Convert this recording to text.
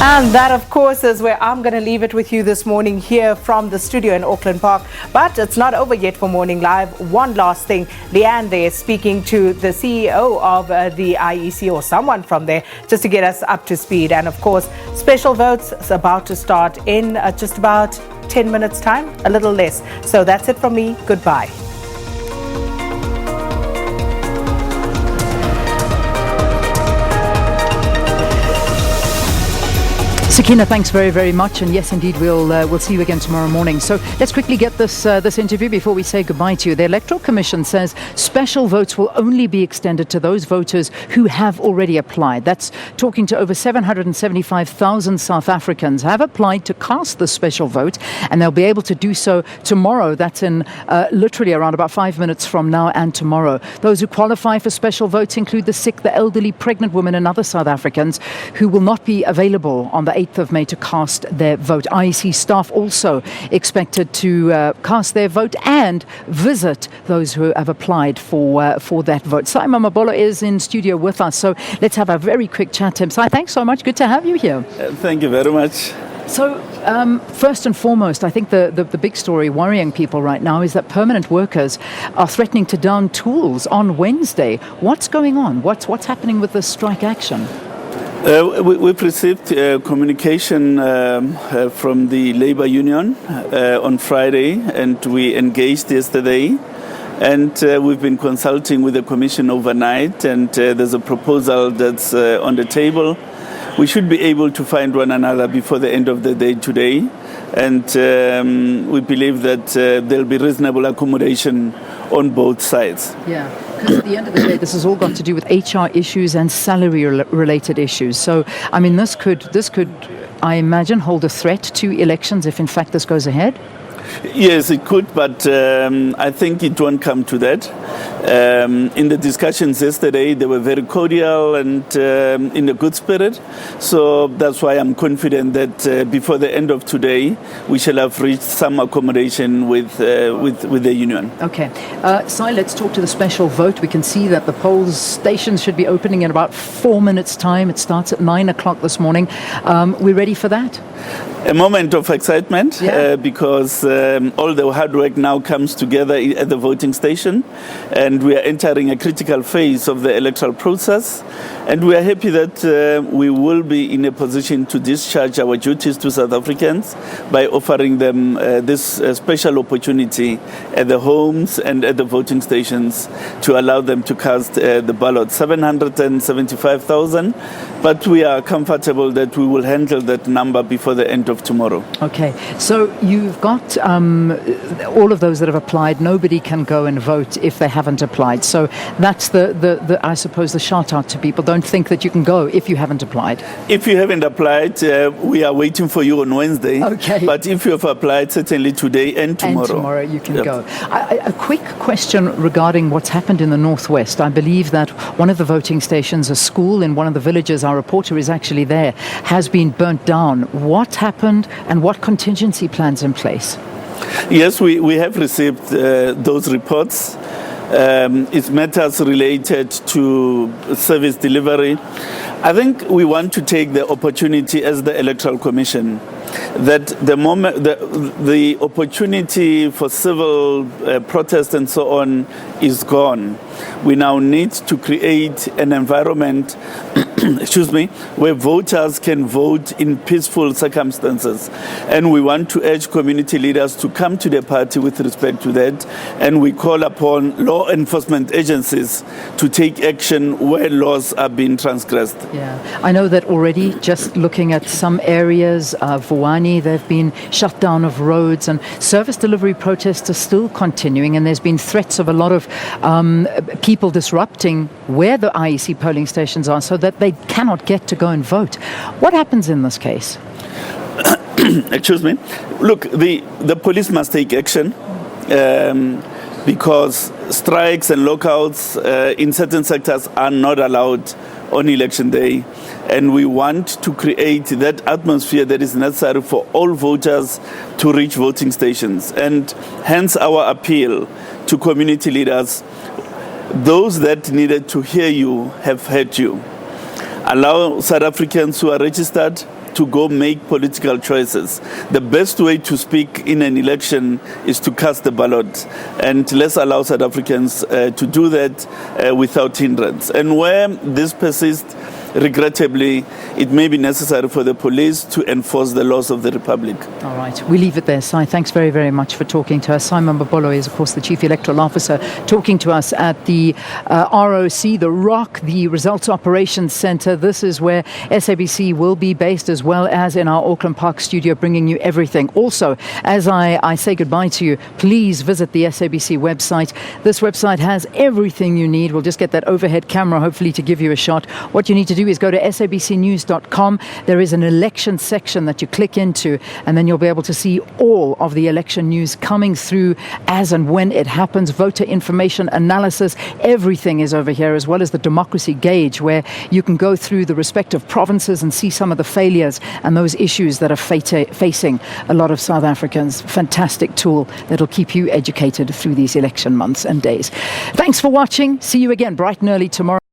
And that, of course, is where I'm going to leave it with you this morning here from the studio in Auckland Park. But it's not over yet for Morning Live. One last thing. Leanne there speaking to the CEO of the IEC or someone from there just to get us up to speed. And, of course, special votes is about to start in just about 10 minutes' time, a little less. So that's it from me. Goodbye. Sakina, thanks very, very much. And yes, indeed, we'll see you again tomorrow morning. So let's quickly get this interview before we say goodbye to you. The Electoral Commission says special votes will only be extended to those voters who have already applied. That's talking to over 775,000 South Africans have applied to cast the special vote, and they'll be able to do so tomorrow. That's in literally around about 5 minutes from now and tomorrow. Those who qualify for special votes include the sick, the elderly, pregnant women and other South Africans who will not be available on the 8th of May to cast their vote. IEC staff also expected to cast their vote and visit those who have applied for that vote. Si Mamabolo is in studio with us, so let's have a very quick chat to him. Si, thanks so much. Good to have you here. Thank you very much. So, first and foremost, I think the big story worrying people right now is that permanent workers are threatening to down tools on Wednesday. What's going on? What's happening with this strike action? We've received communication from the labor union on Friday, and we engaged yesterday. And we've been consulting with the commission overnight, and there's a proposal that's on the table. We should be able to find one another before the end of the day today. And we believe that there'll be reasonable accommodation on both sides. Yeah, because at the end of the day, this has all got to do with HR issues and salary-related issues. So, I mean, this could, I imagine, hold a threat to elections if, in fact, this goes ahead? Yes, it could, but I think it won't come to that. In the discussions yesterday, they were very cordial and in a good spirit. So that's why I'm confident that before the end of today, we shall have reached some accommodation with the union. Okay. Si, let's talk to the special vote. We can see that the polls stations should be opening in about 4 minutes' time. It starts at 9 o'clock this morning. We ready for that? A moment of excitement, yeah. Because all the hard work now comes together at the voting station, and we are entering a critical phase of the electoral process, and we are happy that we will be in a position to discharge our duties to South Africans by offering them this special opportunity at the homes and at the voting stations to allow them to cast the ballot. 775,000, but we are comfortable that we will handle that number before the end of tomorrow. Okay, so you've got all of those that have applied. Nobody can go and vote if they haven't applied. So that's the I suppose the shout out to people. Don't think that you can go if you haven't applied. If you haven't applied, we are waiting for you on Wednesday. Okay. But if you have applied, certainly today and tomorrow. And tomorrow you can go. A quick question regarding what's happened in the Northwest. I believe that one of the voting stations, a school in one of the villages, our reporter is actually there, has been burnt down. What happened and what contingency plans in place? Yes, we have received those reports. It's matters related to service delivery. I think we want to take the opportunity as the Electoral Commission that the opportunity for civil protest and so on is gone. We now need to create an environment where voters can vote in peaceful circumstances. And we want to urge community leaders to come to the party with respect to that. And we call upon law enforcement agencies to take action where laws are being transgressed. Yeah, I know that already, just looking at some areas, Vuwani, there have been shutdown of roads, and service delivery protests are still continuing, and there's been threats of a lot of people disrupting where the IEC polling stations are so that they cannot get to go and vote. What happens in this case? Excuse me. Look, the police must take action because strikes and lockouts in certain sectors are not allowed on election day. And we want to create that atmosphere that is necessary for all voters to reach voting stations. And hence our appeal to community leaders. Those that needed to hear you have heard you. allow South Africans who are registered to go make political choices. The best way to speak in an election is to cast the ballot, and let's allow South Africans to do that without hindrance. And where this persists, regrettably, it may be necessary for the police to enforce the laws of the Republic. All right, we leave it there. Si, thanks very, very much for talking to us. Si Mamabolo is, of course, the Chief Electoral Officer, talking to us at the ROC, the ROC, the Results Operations Centre. This is where SABC will be based, as well as in our Auckland Park studio, bringing you everything. Also, as I say goodbye to you, please visit the SABC website. This website has everything you need. We'll just get that overhead camera, hopefully, to give you a shot. What you need to do is go to sabcnews.com. There is an election section that you click into, and then you'll be able to see all of the election news coming through as and when it happens. Voter information analysis, everything is over here, as well as the democracy gauge, where you can go through the respective provinces and see some of the failures and those issues that are facing a lot of South Africans. Fantastic tool that'll keep you educated through these election months and days. Thanks for watching. See you again bright and early tomorrow.